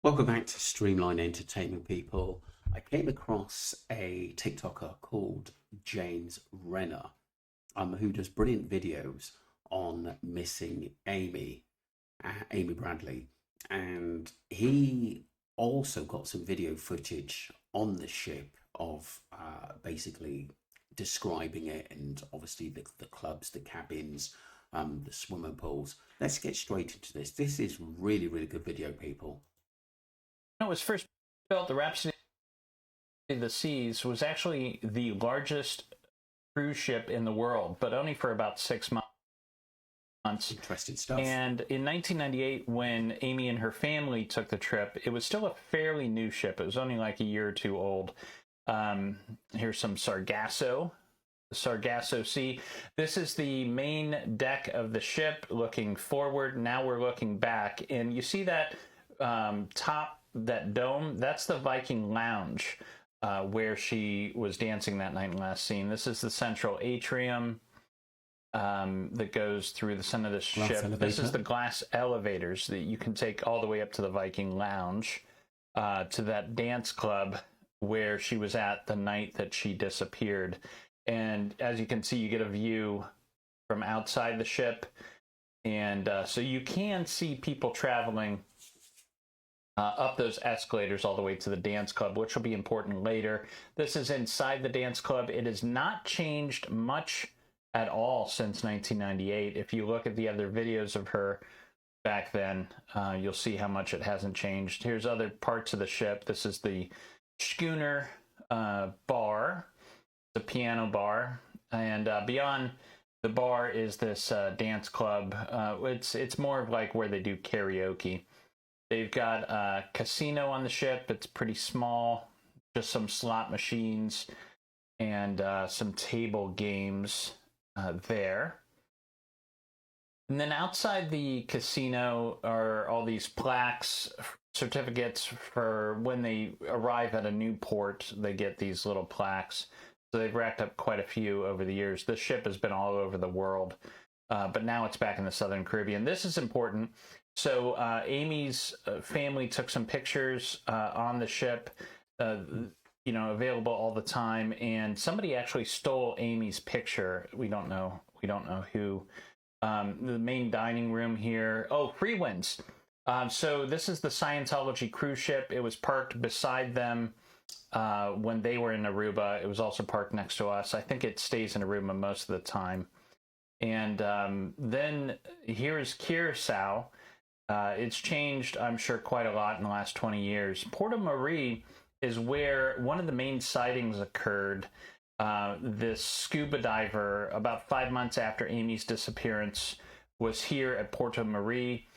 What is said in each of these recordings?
Welcome back to Streamline Entertainment, people. I came across a TikToker called James Renner, who does brilliant videos on missing Amy Bradley, and he also got some video footage on the ship of basically describing it, and obviously the clubs, the cabins, the swimming pools. Let's get straight into this. This is really, really good video, people. When it was first built, the Rhapsody of the Seas was actually the largest cruise ship in the world, but only for about 6 months. Interesting stuff. And in 1998, when Amy and her family took the trip, it was still a fairly new ship. It was only like a year or two old. Here's some Sargasso Sea. This is the main deck of the ship looking forward. Now we're looking back, and you see that that dome. That's the Viking Lounge, where she was dancing that night in last scene. This is the central atrium that goes through the center of the ship. This is the glass elevators that you can take all the way up to the Viking Lounge, to that dance club where she was at the night that she disappeared. And as you can see, you get a view from outside the ship, and so you can see people traveling up those escalators all the way to the dance club, which will be important later. This is inside the dance club. It has not changed much at all since 1998. If you look at the other videos of her back then, you'll see how much it hasn't changed. Here's other parts of the ship. This is the schooner bar, the piano bar, and beyond the bar is this dance club. It's more of like where they do karaoke. They've got a casino on the ship. It's pretty small, just some slot machines and some table games there. And then outside the casino are all these plaques, certificates for when they arrive at a new port. They get these little plaques. So they've racked up quite a few over the years. This ship has been all over the world, but now it's back in the Southern Caribbean. This is important. So Amy's family took some pictures on the ship, available all the time. And somebody actually stole Amy's picture. We don't know who. The main dining room here. Oh, Freewinds. So this is the Scientology cruise ship. It was parked beside them when they were in Aruba. It was also parked next to us. I think it stays in Aruba most of the time. And then here's Curacao. It's changed, I'm sure, quite a lot in the last 20 years. Porto Marie is where one of the main sightings occurred. This scuba diver, about 5 months after Amy's disappearance, was here at Porto Marie.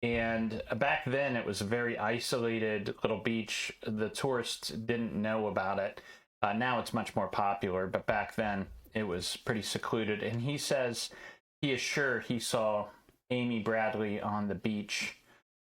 And back then, it was a very isolated little beach. The tourists didn't know about it. Now it's much more popular, but back then, it was pretty secluded. And he says he is sure he saw Amy Bradley on the beach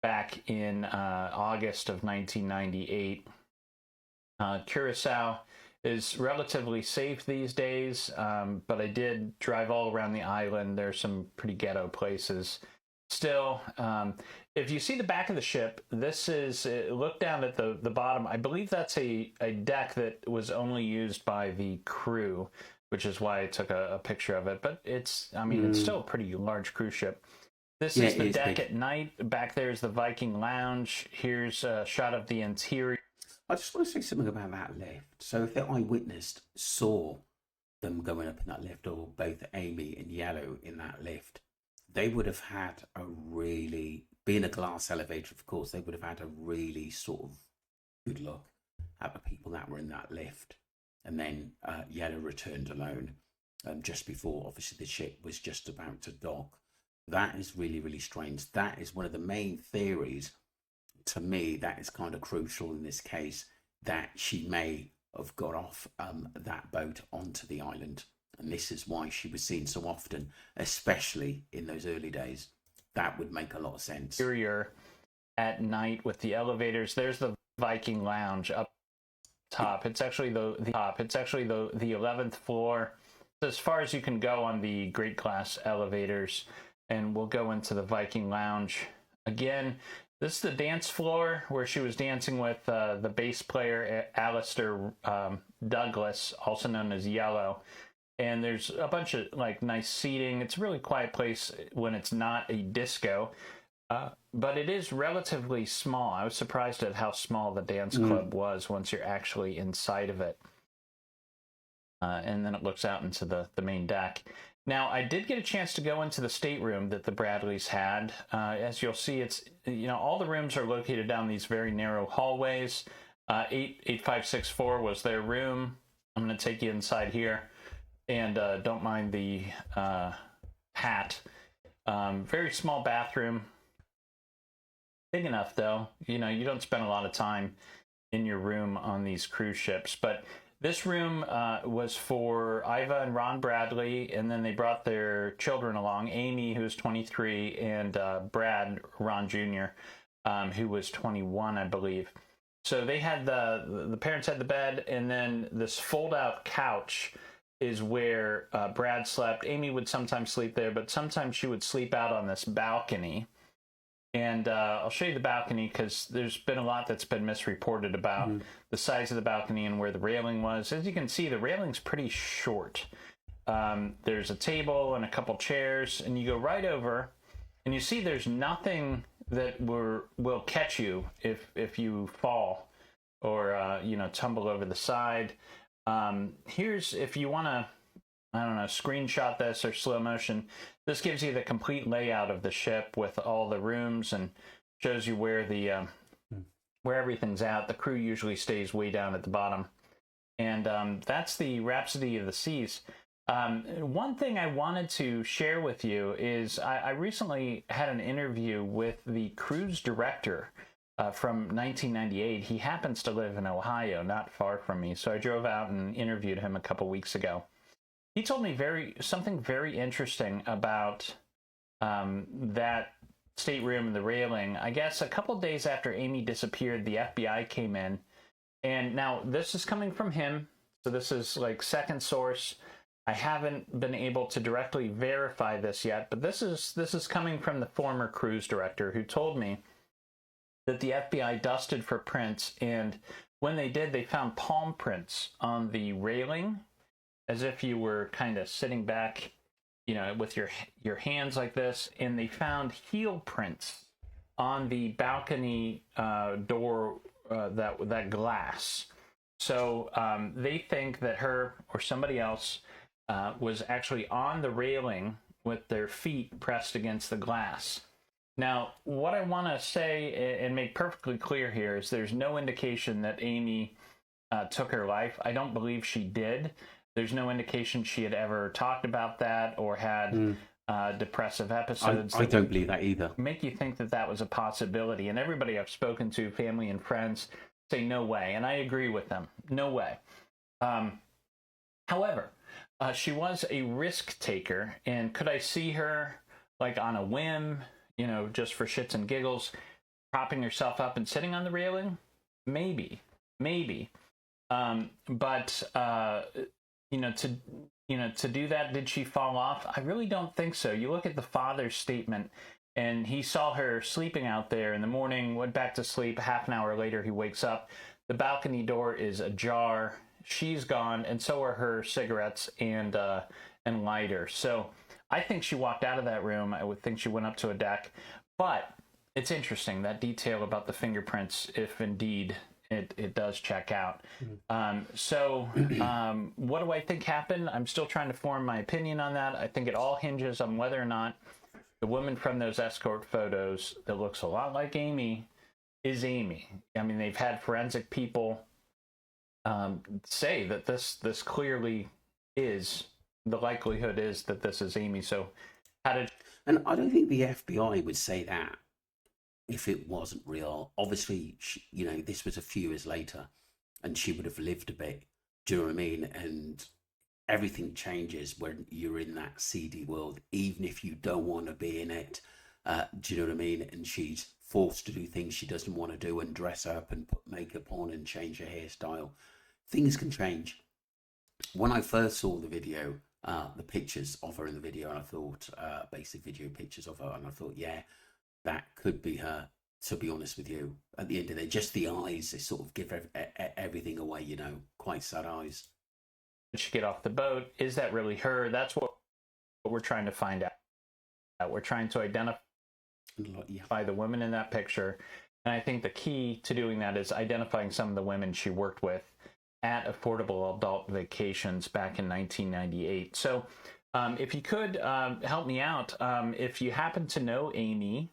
back in August of 1998. Curacao is relatively safe these days, but I did drive all around the island. There's some pretty ghetto places still. If you see the back of the ship, this is, look down at the bottom. I believe that's a deck that was only used by the crew, which is why I took a picture of it. But it's still a pretty large cruise ship. This is the deck at night. Back there is the Viking Lounge. Here's a shot of the interior. I just want to say something about that lift. So if the eyewitness saw them going up in that lift, or both Amy and Yellow in that lift, they would have had being a glass elevator, of course, they would have had a really sort of good look at the people that were in that lift. And then Yellow returned alone just before, obviously, the ship was just about to dock. That is really, really strange. That is one of the main theories. To me, that is kind of crucial in this case, that she may have got off that boat onto the island. And this is why she was seen so often, especially in those early days. That would make a lot of sense. Interior at night with the elevators. There's the Viking Lounge up top. It's actually the 11th floor. As far as you can go on the great glass elevators. And we'll go into the Viking Lounge. Again, This is the dance floor where she was dancing with the bass player Alistair Douglas, also known as Yellow. And there's a bunch of like nice seating. It's a really quiet place when it's not a disco, but it is relatively small. I was surprised at how small the dance club was once you're actually inside of it. And then it looks out into the main deck. Now, I did get a chance to go into the stateroom that the Bradleys had. As you'll see, it's, you know, all the rooms are located down these very narrow hallways. 8564 was their room. I'm going to take you inside here. And don't mind the hat. Very small bathroom. Big enough, though. You know, you don't spend a lot of time in your room on these cruise ships. But this room was for Iva and Ron Bradley, and then they brought their children along, Amy, who's 23, and Brad, Ron Jr., who was 21, I believe. So they had the parents had the bed, and then this fold-out couch is where Brad slept. Amy would sometimes sleep there, but sometimes she would sleep out on this balcony. And I'll show you the balcony because there's been a lot that's been misreported about the size of the balcony and where the railing was. As you can see, the railing's pretty short. There's a table and a couple chairs, and you go right over, and you see there's nothing that will catch you if you fall or you know, tumble over the side. Here's, if you want to, I don't know, screenshot this or slow motion, this gives you the complete layout of the ship with all the rooms and shows you where the where everything's at. The crew usually stays way down at the bottom. And that's the Rhapsody of the Seas. One thing I wanted to share with you is I recently had an interview with the cruise director from 1998. He happens to live in Ohio, not far from me. So I drove out and interviewed him a couple weeks ago. He told me something very interesting about that stateroom and the railing. I guess a couple days after Amy disappeared, the FBI came in. And now this is coming from him. So this is like second source. I haven't been able to directly verify this yet, but this is coming from the former cruise director who told me that the FBI dusted for prints, and when they did, they found palm prints on the railing, as if you were kind of sitting back, you know, with your hands like this, and they found heel prints on the balcony door, that glass. So they think that her or somebody else was actually on the railing with their feet pressed against the glass. Now, what I want to say and make perfectly clear here is there's no indication that Amy took her life. I don't believe she did. There's no indication she had ever talked about that or had depressive episodes. I don't believe that either. Make you think that that was a possibility. And everybody I've spoken to, family and friends, say no way. And I agree with them. No way. However, she was a risk taker. And could I see her like on a whim, you know, just for shits and giggles, propping herself up and sitting on the railing? Maybe. But to do that, did she fall off? I really don't think so. You look at the father's statement, and he saw her sleeping out there in the morning, went back to sleep. Half an hour later, he wakes up. The balcony door is ajar. She's gone, and so are her cigarettes and lighter. So I think she walked out of that room. I would think she went up to a deck. But it's interesting, that detail about the fingerprints, if indeed it does check out. What do I think happened? I'm still trying to form my opinion on that. I think it all hinges on whether or not the woman from those escort photos that looks a lot like Amy is Amy. I mean, they've had forensic people say that this clearly is, the likelihood is that this is Amy. So and I don't think the FBI would say that if it wasn't real. Obviously, this was a few years later, and she would have lived a bit. Do you know what I mean? And everything changes when you're in that seedy world, even if you don't want to be in it. Do you know what I mean? And she's forced to do things she doesn't want to do, and dress up and put makeup on and change her hairstyle. Things can change. When I first saw the video, the pictures of her in the video, and I thought, basic video pictures of her, and I thought, yeah, that could be her. to be honest with you. At the end of the day, just the eyes, they sort of give everything away, you know, quite sad eyes. Did she get off the boat? Is that really her? That's what we're trying to find out. We're trying to identify the women in that picture. And I think the key to doing that is identifying some of the women she worked with at Affordable Adult Vacations back in 1998. So if you could help me out, if you happen to know Amy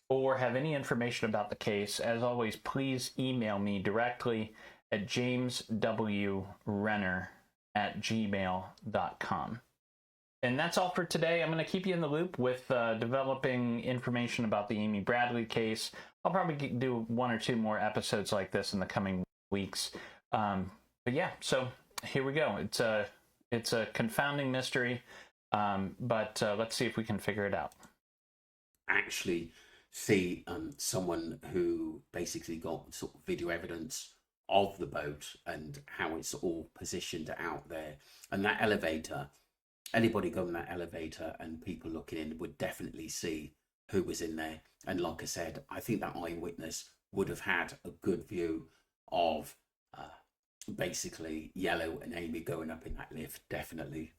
or have any information about the case, as always, please email me directly at jameswrenner@gmail.com. And that's all for today. I'm going to keep you in the loop with developing information about the Amy Bradley case. I'll probably do 1 or 2 more episodes like this in the coming weeks. But yeah, so here we go. It's a confounding mystery, but let's see if we can figure it out. Actually see someone who basically got sort of video evidence of the boat and how it's all positioned out there. And that elevator, anybody going that elevator and people looking in would definitely see who was in there. And like I said, I think that eyewitness would have had a good view of basically Yellow and Amy going up in that lift, definitely.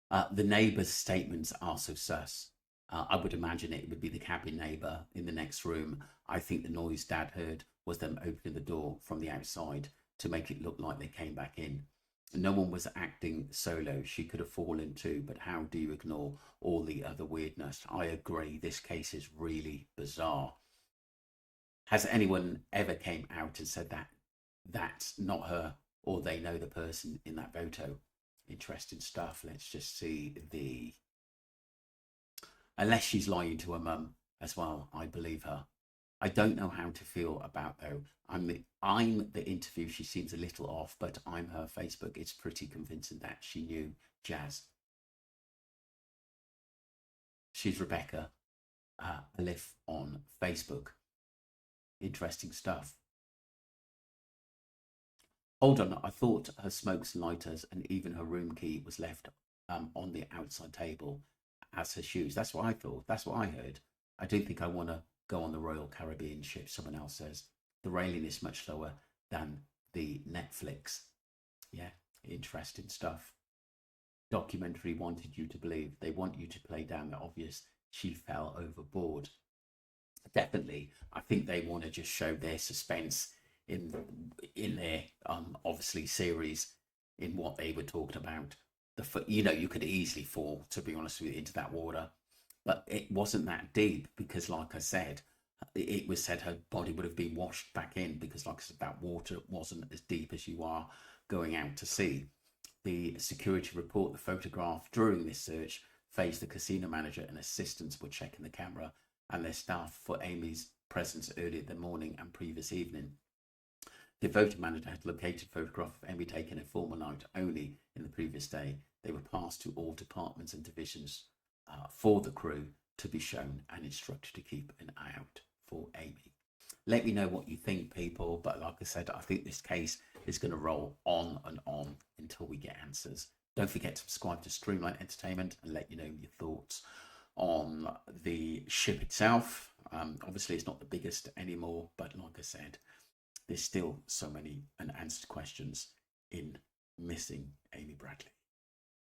The neighbours' statements are so sus. I would imagine it would be the cabin neighbour in the next room. I think the noise Dad heard was them opening the door from the outside to make it look like they came back in. No one was acting solo. She could have fallen too, but how do you ignore all the other weirdness? I agree. This case is really bizarre. Has anyone ever came out and said that that's not her or they know the person in that photo? Interesting stuff. Let's just see the... Unless she's lying to her mum as well, I believe her. I don't know how to feel about though. I'm the interview. She seems a little off, but I'm her Facebook. It's pretty convincing that she knew Jazz. She's Rebecca Aliff on Facebook. Interesting stuff. Hold on, I thought her smokes and lighters and even her room key was left on the outside table as her shoes. That's what I thought. That's what I heard. I don't think I want to go on the Royal Caribbean ship, someone else says. The railing is much lower than the Netflix. Yeah, interesting stuff. Documentary wanted you to believe. They want you to play down the obvious. She fell overboard. Definitely, I think they want to just show their suspense in their obviously series in what they were talking about. You know, you could easily fall, to be honest with you, into that water, but it wasn't that deep because, like I said, it was said her body would have been washed back in because, like I said, that water wasn't as deep as you are going out to sea. The security report, the photograph during this search, faced the casino manager and assistants were checking the camera and their staff for Amy's presence early in the morning and previous evening. The voting manager had located a photograph of Amy taken a formal night only in the previous day. They were passed to all departments and divisions for the crew to be shown and instructed to keep an eye out for Amy. Let me know what you think, people. But like I said, I think this case is going to roll on and on until we get answers. Don't forget to subscribe to Streamline Entertainment and let you know your thoughts on the ship itself. Obviously, it's not the biggest anymore, but like I said, there's still so many unanswered questions in missing Amy Bradley.